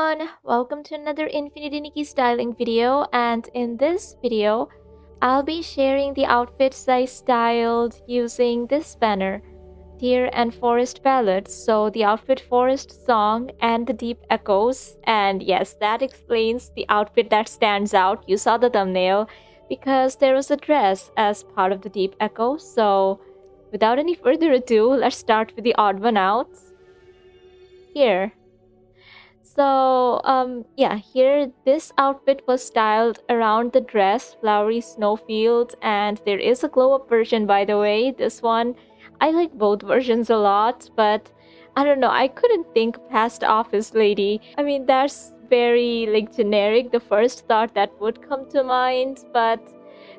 everyone, welcome to another Infinity Nikki styling video, and in this video, I'll be sharing the outfits I styled using this banner, Deer and Forest Ballads. So the outfit Forest Song and the Deep Echoes, and yes, that explains the outfit that stands out. You saw the thumbnail, because there was a dress as part of the Deep Echo. So without any further ado, let's start with the odd one out. Here. So, here this outfit was styled around the dress, flowery snowfield, and there is a glow-up version, by the way. This one, I like both versions a lot, but I don't know, I couldn't think past Office Lady. I mean, that's very, like, generic, the first thought that would come to mind, but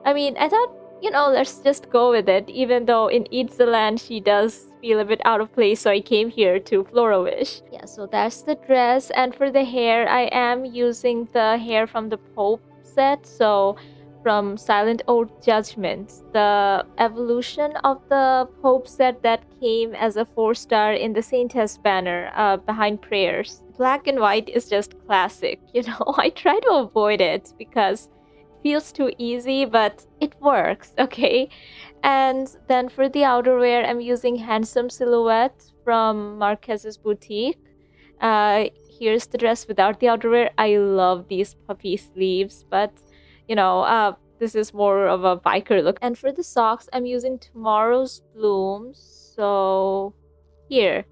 I mean, I thought, let's just go with it, even though in Itzaland she does feel a bit out of place, so I came here to Floro-ish. Yeah, so that's the dress, and for the hair, I am using the hair from the Pope set, so from Silent Oath Judgment, the evolution of the Pope set that came as a 4-star in the Saintess banner behind prayers. Black and white is just classic, I try to avoid it because feels too easy, but it works, okay? And then for the outerwear, I'm using Handsome Silhouette from Marquez's Boutique. Here's the dress without the outerwear. I love these puffy sleeves, but this is more of a biker look. And for the socks, I'm using Tomorrow's Blooms. So here,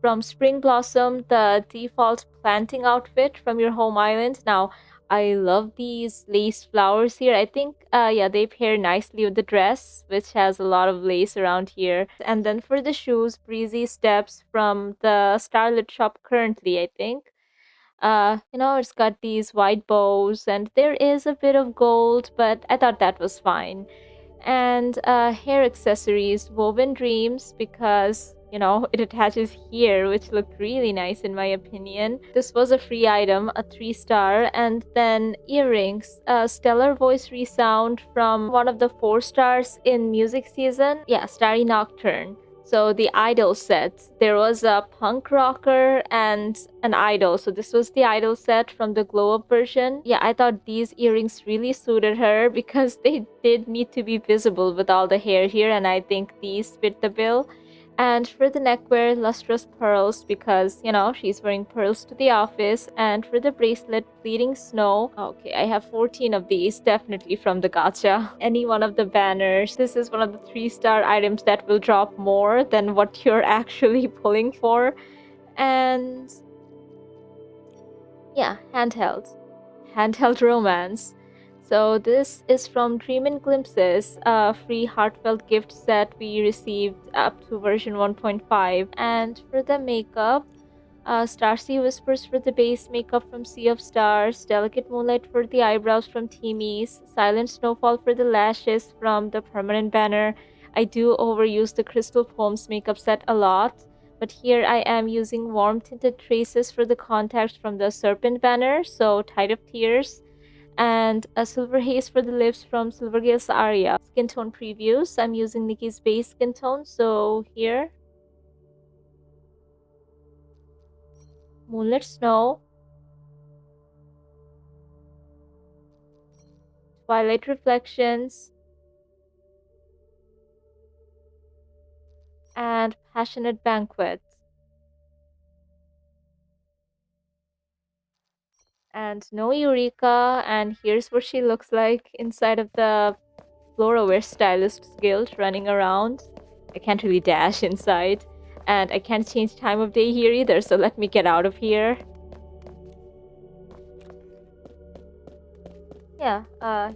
from Spring Blossom, the default planting outfit from your home island. Now, I love these lace flowers here. I think, yeah, they pair nicely with the dress, which has a lot of lace around here. And then for the shoes, Breezy Steps from the Starlit shop currently, I think. It's got these white bows, and there is a bit of gold, but I thought that was fine. And hair accessories, Woven Dreams, because it attaches here, which looked really nice in my opinion. This was a free item, a 3-star. And then earrings, Stellar Voice Resound from one of the 4-stars in music season. Yeah, Starry Nocturne. So the idol set, there was a punk rocker and an idol. So this was the idol set from the glow up version. Yeah, I thought these earrings really suited her because they did need to be visible with all the hair here, and I think these fit the bill. And for the neckwear, lustrous pearls because, she's wearing pearls to the office. And for the bracelet, Bleeding Snow. Okay, I have 14 of these, definitely from the gacha. Any one of the banners. This is one of the 3-star items that will drop more than what you're actually pulling for. And yeah, handheld romance. So this is from Dream and Glimpses, a free heartfelt gift set we received up to version 1.5. And for the makeup, Starsea Whispers for the base makeup from Sea of Stars, Delicate Moonlight for the eyebrows from Teamies, Silent Snowfall for the lashes from the permanent banner. I do overuse the Crystal Poems makeup set a lot, but here I am using warm tinted traces for the contacts from the Serpent banner, so Tide of Tears, and a Silver Haze for the lips from Silvergale's Aria. Skin tone previews, I'm using Nikki's base skin tone, so here. Moonlit Snow, Twilight Reflections, and Passionate Banquet. And no Eureka, and here's what she looks like inside of the Flora-Wear Stylist's Guild running around. I can't really dash inside, and I can't change time of day here either, so let me get out of here. Yeah,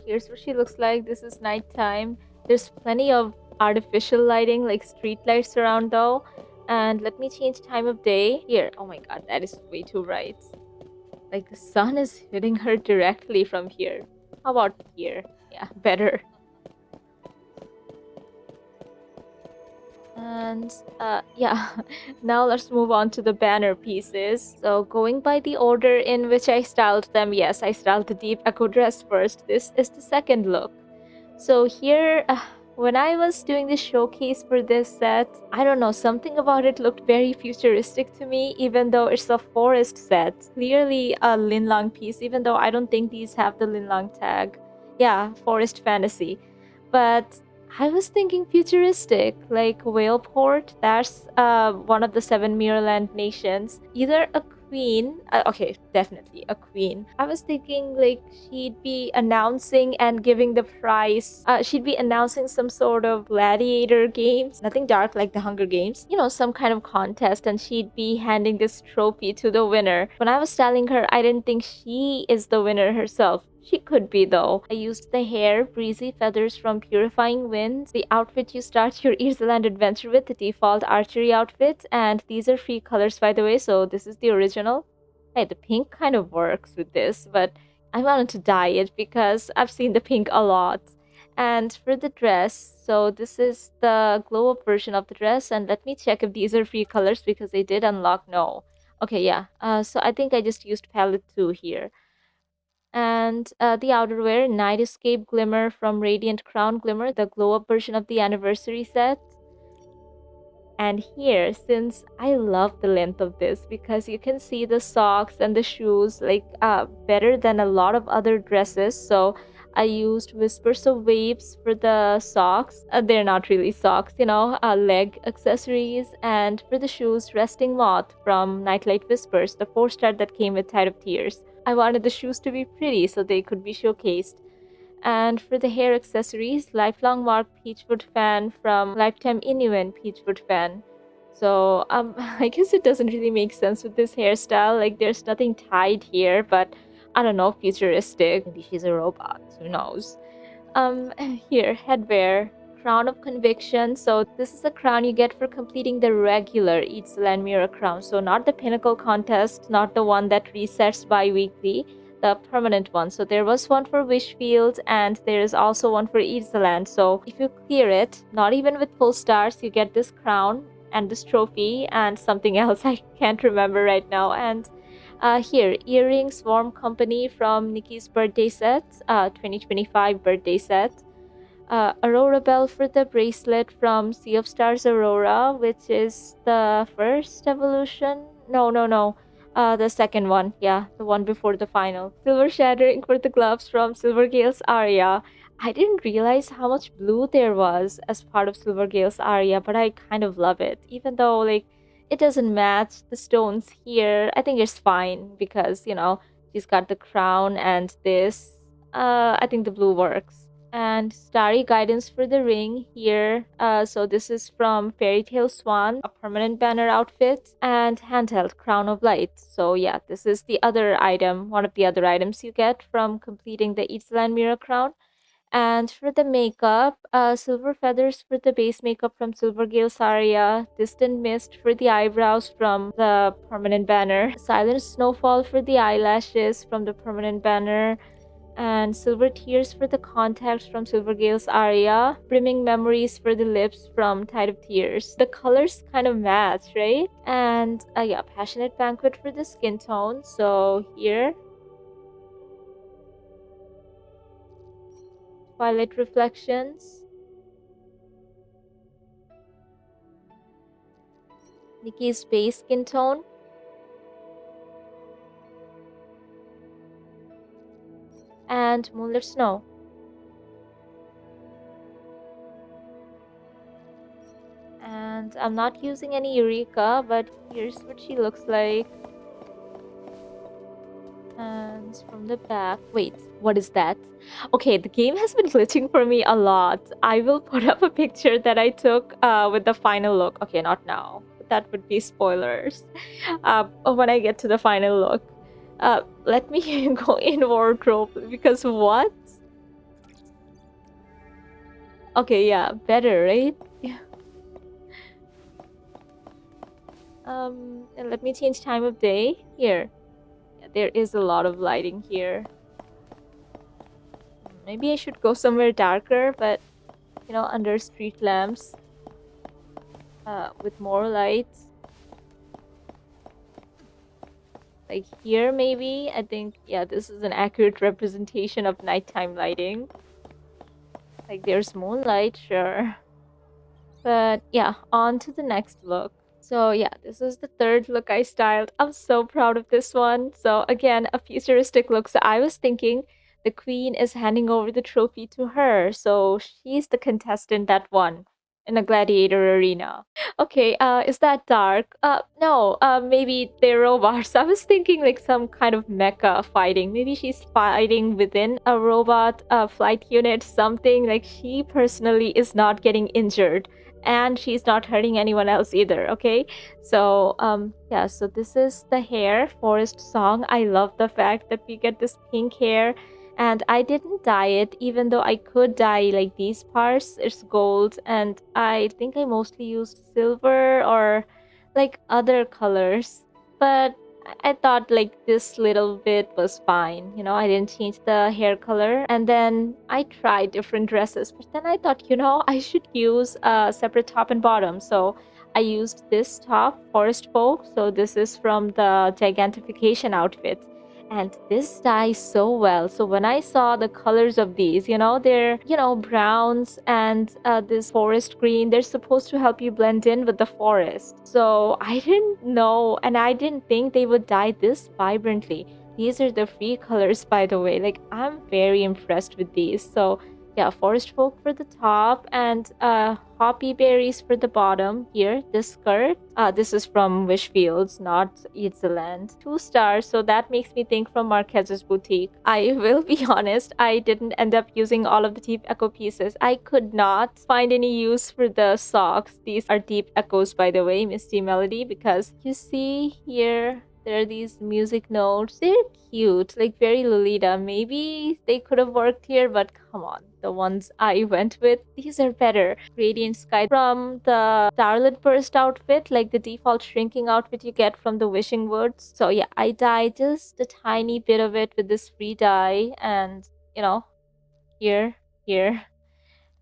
here's what she looks like. This is nighttime. There's plenty of artificial lighting, like street lights around though. And let me change time of day. Here, oh my god, that is way too bright. Like the sun is hitting her directly from here. How about here? Yeah, better. And yeah, now let's move on to the banner pieces. So going by the order in which I styled them, yes, I styled the Deep Echo dress first. This is the second look. So here, When I was doing the showcase for this set, I don't know, something about it looked very futuristic to me, even though it's a forest set. Clearly a Linlang piece, even though I don't think these have the Linlang tag. Yeah, forest fantasy. But I was thinking futuristic, like Whaleport. That's one of the seven Mirrorland nations. Either a queen. Okay, definitely a queen. I was thinking like she'd be announcing and giving the prize. She'd be announcing some sort of gladiator games. Nothing dark like the Hunger Games. You know, some kind of contest, and she'd be handing this trophy to the winner. When I was telling her, I didn't think she is the winner herself. She could be though. I used the hair, breezy feathers from Purifying Winds, the outfit you start your itzaland adventure with, the default archery outfit, and these are free colors by the way, so this is the original. Hey, the pink kind of works with this, but I wanted to dye it because I've seen the pink a lot. And for the dress, so this is the glow up version of the dress, and let me check if these are free colors because they did unlock no. Okay, yeah. So I think I just used palette 2 here. And the outerwear, Night Escape Glimmer from Radiant Crown Glimmer, the glow up version of the anniversary set. And here, since I love the length of this because you can see the socks and the shoes like better than a lot of other dresses. So I used Whispers of Waves for the socks. They're not really socks, you know, leg accessories. And for the shoes, Resting Moth from Nightlight Whispers, the 4-star that came with Tide of Tears. I wanted the shoes to be pretty so they could be showcased. And for the hair accessories, Lifelong Mark Peachwood Fan from Lifetime Inuan Peachwood Fan. So I guess it doesn't really make sense with this hairstyle. Like there's nothing tied here, but I don't know, futuristic. Maybe she's a robot. Who knows? Here, headwear, Crown of Conviction. So this is a crown you get for completing the regular Itzaland Mirror crown. So not the pinnacle contest, not the one that resets bi-weekly, the permanent one. So there was one for Wishfield and there is also one for Itzaland. So if you clear it, not even with full stars, you get this crown and this trophy and something else I can't remember right now. And here, earrings, Warm Company from Nikki's birthday set, 2025 birthday set. Aurora Bell for the bracelet from Sea of Stars Aurora, which is the first evolution. No. The second one. Yeah, the one before the final. Silver Shattering for the gloves from Silvergale's Aria. I didn't realize how much blue there was as part of Silvergale's Aria, but I kind of love it. Even though, like, it doesn't match the stones here, I think it's fine because, you know, she's got the crown and this. I think the blue works. And Starry Guidance for the ring here. So this is from Fairy Tale Swan, a permanent banner outfit, and handheld Crown of Light. So yeah, this is the other item, one of the other items you get from completing the Itzaland Mirror Crown. And for the makeup, Silver Feathers for the base makeup from Silvergale Saria, Distant Mist for the eyebrows from the permanent banner, Silent Snowfall for the eyelashes from the permanent banner, and Silver Tears for the contacts from Silvergale's Aria, Brimming Memories for the lips from Tide of Tears. The colors kind of match, right? And yeah, Passionate Banquet for the skin tone. So here, Twilight Reflections, Nikki's base skin tone, and Moonlit Snow. And I'm not using any Eureka, but here's what she looks like. And from the back, wait, what is that? Okay, the game has been glitching for me a lot. I will put up a picture that I took with the final look. Okay, not now. That would be spoilers. When I get to the final look. Let me go in wardrobe because what? Okay, yeah, better, right? And let me change time of day. Here. Yeah, there is a lot of lighting here. Maybe I should go somewhere darker, but you know, under street lamps with more light. Like here, maybe. I think, yeah, this is an accurate representation of nighttime lighting. Like there's moonlight, sure. But yeah, on to the next look. So yeah, this is the third look I styled. I'm so proud of this one. So again, a futuristic look. So I was thinking the queen is handing over the trophy to her. So she's the contestant that won in a gladiator arena. Okay, is that dark? No, maybe they're robots. I was thinking like some kind of mecha fighting. Maybe she's fighting within a robot flight unit, something like she personally is not getting injured and she's not hurting anyone else either. Okay, so yeah, so this is the hair forest song. I love the fact that we get this pink hair, and I didn't dye it, even though I could dye like these parts. It's gold, and I think I mostly used silver or like other colors, but I thought like this little bit was fine. I didn't change the hair color. And then I tried different dresses, but then I thought, I should use a separate top and bottom. So I used this top, Forest Folk. So this is from the Gigantification outfit. And this dyes so well. So when I saw the colors of these, they're, browns and this forest green, they're supposed to help you blend in with the forest. So I didn't know and I didn't think they would dye this vibrantly. These are the free colors, by the way. Like, I'm very impressed with these. So yeah, forest folk for the top and hoppy berries for the bottom. Here, this skirt. This is from Wishfields, not Itzaland. 2 stars, so that makes me think from Marquez's boutique. I will be honest, I didn't end up using all of the deep echo pieces. I could not find any use for the socks. These are deep echoes, by the way, Misty Melody, because you see here there are these music notes. They're cute, like very Lolita. Maybe they could have worked here, but come on. The ones I went with, these are better. Radiant Sky from the Starlit Burst outfit, like the default shrinking outfit you get from the Wishing Woods. So yeah, I dyed just a tiny bit of it with this free dye, and here, here.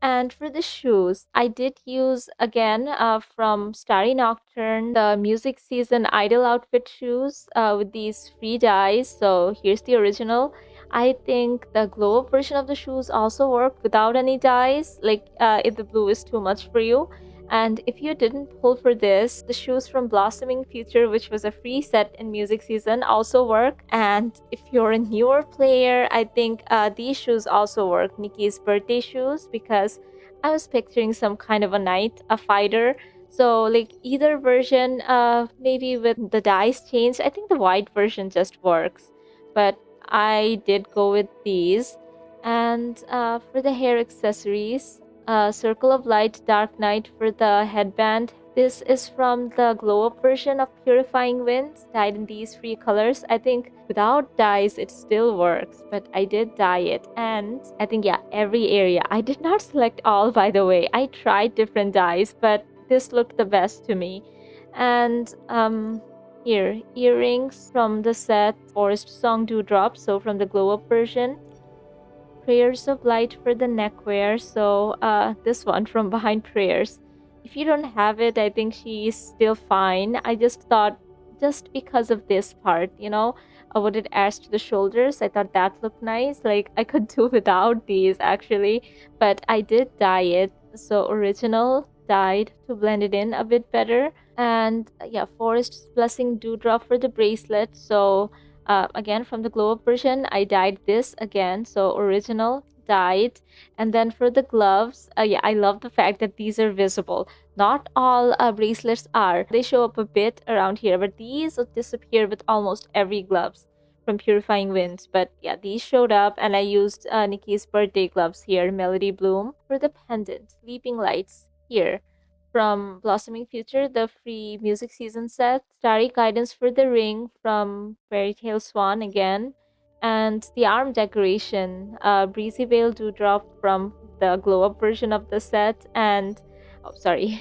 And for the shoes, I did use again from Starry Nocturne the music season idol outfit shoes with these free dyes. So here's the original. I think the glow up version of the shoes also work without any dyes, like if the blue is too much for you. And if you didn't pull for this, the shoes from Blossoming Future, which was a free set in music season, also work. And if you're a newer player, I think these shoes also work. Nikki's birthday shoes, because I was picturing some kind of a knight, a fighter. So like either version, maybe with the dice changed. I think the white version just works. But I did go with these. And for the hair accessories, Circle of Light, Dark Night for the headband. This is from the glow up version of Purifying Winds, dyed in these three colors. I think without dyes it still works, but I did dye it. And I think, yeah, every area. I did not select all, by the way. I tried different dyes, but this looked the best to me. And here, earrings from the set Forest Song Dewdrop, so from the glow up version. Prayers of Light for the neckwear. So this one from Behind Prayers. If you don't have it, I think she's still fine. I just thought, just because of this part, what it adds to the shoulders, I thought that looked nice. Like I could do without these actually, but I did dye it. So original dyed to blend it in a bit better. And yeah, Forest's Blessing Dewdrop for the bracelet. So again, from the glow up version, I dyed this again. So original, dyed. And then for the gloves, yeah, I love the fact that these are visible. Not all bracelets are. They show up a bit around here, but these will disappear with almost every gloves from Purifying Winds. But yeah, these showed up, and I used Nikki's birthday gloves here, Melody Bloom. For the pendant, Leaping Lights here from Blossoming Future, the free music season set, Starry Guidance for the ring from Fairy Tale Swan again, and the arm decoration, Breezy Veil Dewdrop from the glow up version of the set, and oh, sorry,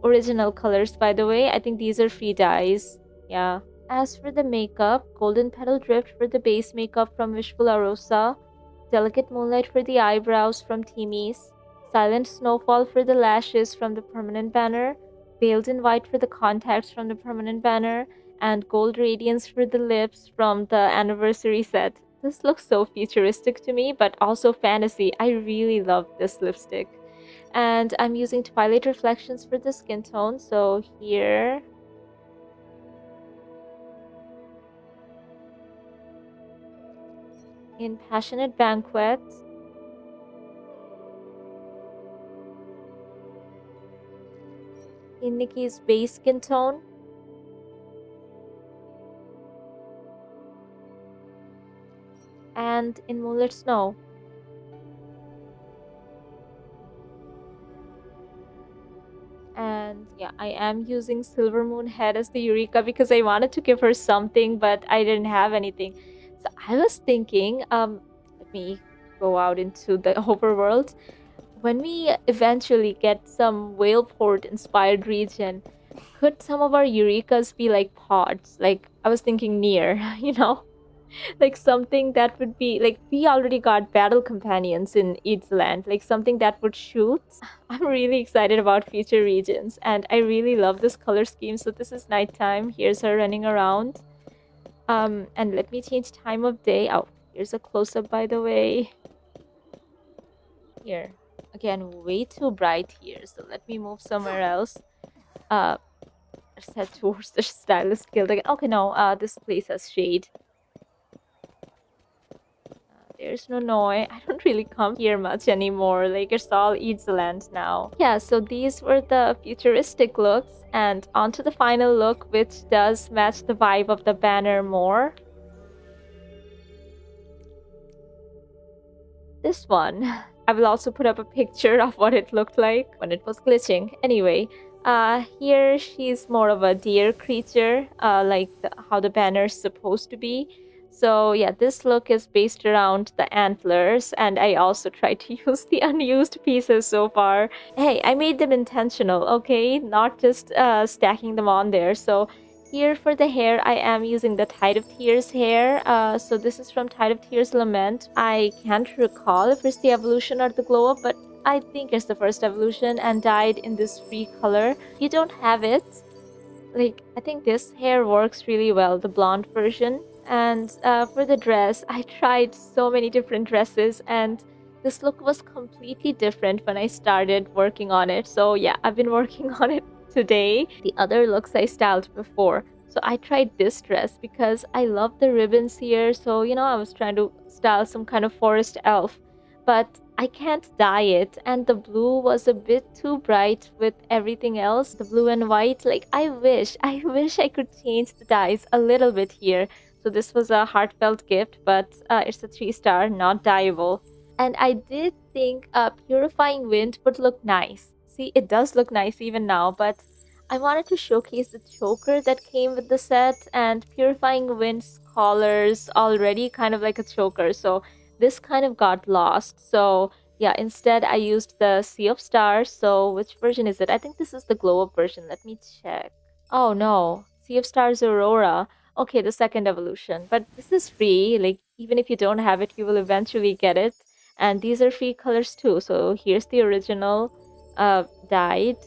original colors, by the way. I think these are free dyes. Yeah. As for the makeup, Golden Petal Drift for the base makeup from Wishful Arosa, Delicate Moonlight for the eyebrows from Timmy's, Silent Snowfall for the lashes from the permanent banner, Veiled in White for the contacts from the permanent banner, and Gold Radiance for the lips from the anniversary set. This looks so futuristic to me, but also fantasy. I really love this lipstick. And I'm using Twilight Reflections for the skin tone. So here, in Passionate Banquet, in Nikki's base skin tone, and in Moonlit Snow. And yeah, I am using Silver Moon Head as the Eureka because I wanted to give her something, but I didn't have anything. So I was thinking, let me go out into the overworld. When we eventually get some Whaleport inspired region, could some of our Eurekas be like pods? Like I was thinking near, like something that would be like we already got battle companions in itzaland, like something that would shoot. I'm really excited about future regions, and I really love this color scheme. So this is nighttime, here's her running around. And let me change time of day. Oh, here's a close-up, by the way. Here again, way too bright here, so let me move somewhere else. uh Set towards the stylist guild again. Okay, no, this place has shade. There's no Noi. I don't really come here much anymore. Like, it's all Eadsland now. Yeah, so these were the futuristic looks, and onto the final look, which does match the vibe of the banner more. This one. I will also put up a picture of what it looked like when it was glitching. Anyway, here she's more of a deer creature, like how the banner's supposed to be. So yeah, this look is based around the antlers, and I also tried to use the unused pieces so far. Hey, I made them intentional, okay? Not just stacking them on there. So here for the hair, I am using the Tide of Tears hair. So this is from Tide of Tears Lament. I can't recall if it's the evolution or the glow up, but I think it's the first evolution and dyed in this free color. If you don't have it, like, I think this hair works really well, the blonde version. And for the dress, I tried so many different dresses, and this look was completely different when I started working on it. So yeah, I've been working on it today. The other looks I styled before. So I tried this dress because I love the ribbons here. So, I was trying to style some kind of forest elf, but I can't dye it, and the blue was a bit too bright with everything else, the blue and white. Like, I wish I could change the dyes a little bit here. So this was a heartfelt gift, but it's a 3-star, not dyeable. And I did think Purifying Wind would look nice. See, it does look nice even now, but I wanted to showcase the choker that came with the set, and Purifying Wind's collar's already kind of like a choker, so this kind of got lost. So yeah, instead I used the Sea of Stars. So which version is it? I think this is the glow up version. Let me check. Oh no, Sea of Stars Aurora. Okay, the second evolution. But this is free. Like, even if you don't have it, you will eventually get it. And these are free colors too. So here's the original dyed.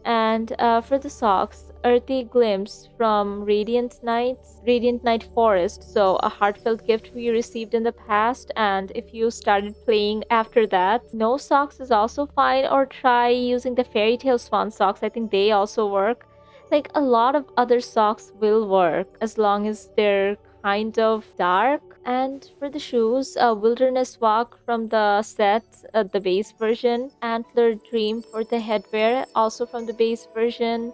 And for the socks, Earthy Glimpse from Radiant Night Forest. So a heartfelt gift we received in the past, and if you started playing after that, no socks is also fine, or try using the Fairy Tale Swan socks. I think they also work. Like, a lot of other socks will work as long as they're kind of dark. And for the shoes, Wilderness Walk from the set, the base version, Antler Dream for the headwear, also from the base version,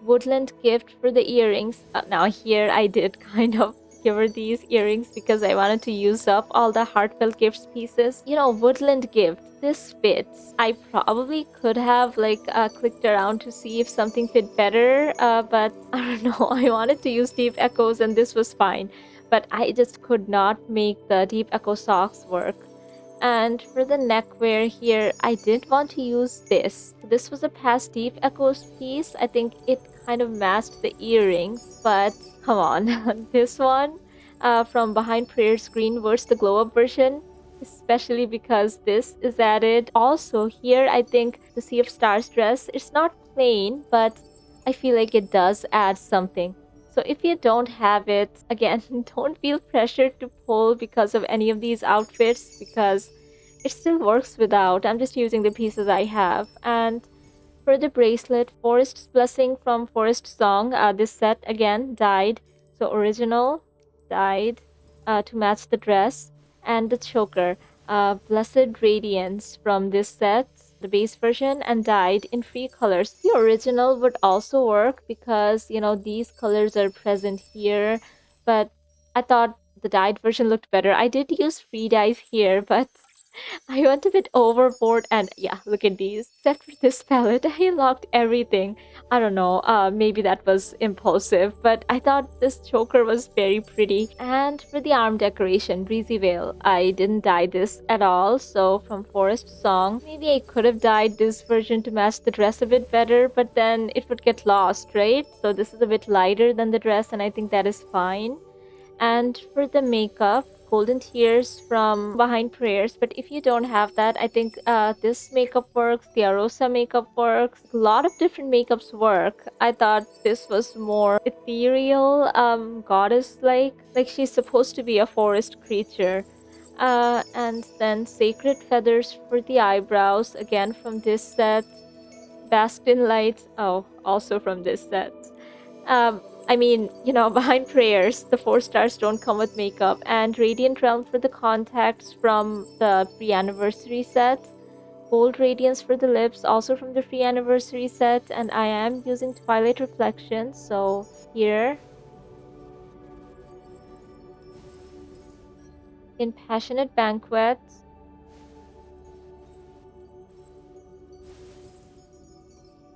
Woodland Gift for the earrings. Now here I did kind of give her these earrings because I wanted to use up all the heartfelt gifts pieces. Woodland Gift, this fits. I probably could have clicked around to see if something fit better, but I don't know. I wanted to use Deep Echoes and this was fine, but I just could not make the Deep Echo socks work. And for the neckwear here, I did want to use this. This was a past Deep Echoes piece. I think it kind of matched the earrings, but come on. This one from Behind Prayers Green versus the glow up version, especially because this is added. Also here, I think the Sea of Stars dress, it's not plain, but I feel like it does add something. So if you don't have it, again, don't feel pressured to pull because of any of these outfits because it still works without. I'm just using the pieces I have. And for the bracelet, Forest's Blessing from Forest Song, this set again died. So original died to match the dress, and the choker, Blessed Radiance from this set, the base version, and dyed in three colors. The original would also work because these colors are present here, but I thought the dyed version looked better. I did use free dyes here, but I went a bit overboard and yeah, look at these. Except for this palette, I unlocked everything. I don't know, maybe that was impulsive, but I thought this choker was very pretty. And for the arm decoration, Breezy Veil, I didn't dye this at all, so from Forest Song, maybe I could have dyed this version to match the dress a bit better, but then it would get lost, right? So this is a bit lighter than the dress and I think that is fine. And for the makeup, Golden Tears from Behind Prayers. But if you don't have that, I think this makeup works, the Arosa makeup works. A lot of different makeups work. I thought this was more ethereal, goddess-like. Like she's supposed to be a forest creature. And then Sacred Feathers for the eyebrows, again from this set. Bastion Light, oh, also from this set. Um, I mean, behind prayers, the 4 stars don't come with makeup, and Radiant Realm for the contacts from the pre anniversary set, Gold Radiance for the lips, also from the pre anniversary set, and I am using Twilight Reflection, so here in Passionate Banquet,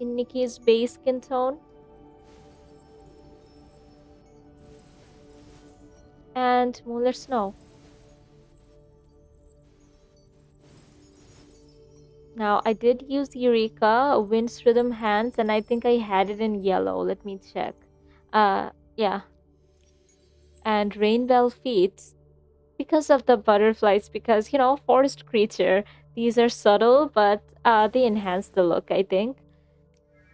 in Nikki's base skin tone, and Moonlit Snow. Now, I did use Eureka, Wind's Rhythm Hands, and I think I had it in yellow. Let me check. Yeah. And Rainbell Feet, because of the butterflies, because, forest creature. These are subtle, but they enhance the look, I think.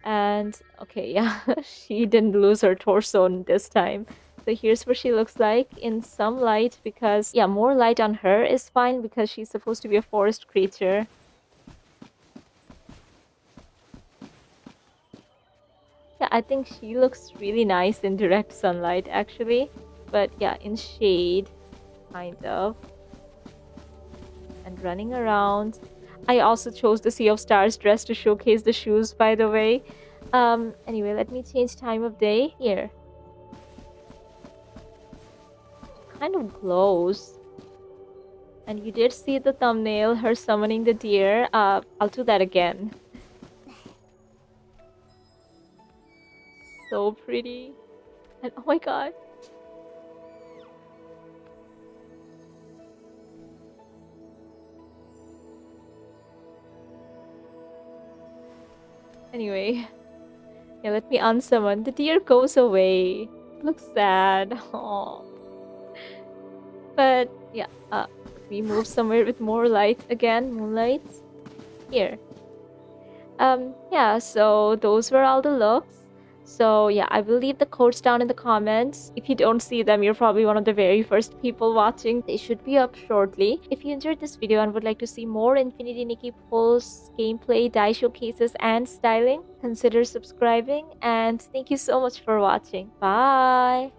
And, okay, yeah, she didn't lose her torso this time. So here's what she looks like in some light, because, yeah, more light on her is fine because she's supposed to be a forest creature. Yeah, I think she looks really nice in direct sunlight, actually. But yeah, in shade, kind of. And running around. I also chose the Sea of Stars dress to showcase the shoes, by the way. Anyway, let me change time of day here. Kind of glows. And you did see the thumbnail, her summoning the deer. I'll do that again. So pretty. And oh my god. Anyway. Yeah, let me unsummon. The deer goes away. Looks sad. Aww. But yeah, we move somewhere with more light again, moonlight. Here. Yeah, so those were all the looks. So yeah, I will leave the codes down in the comments. If you don't see them, you're probably one of the very first people watching. They should be up shortly. If you enjoyed this video and would like to see more Infinity Nikki pulls, gameplay, dye showcases, and styling, consider subscribing. And thank you so much for watching. Bye!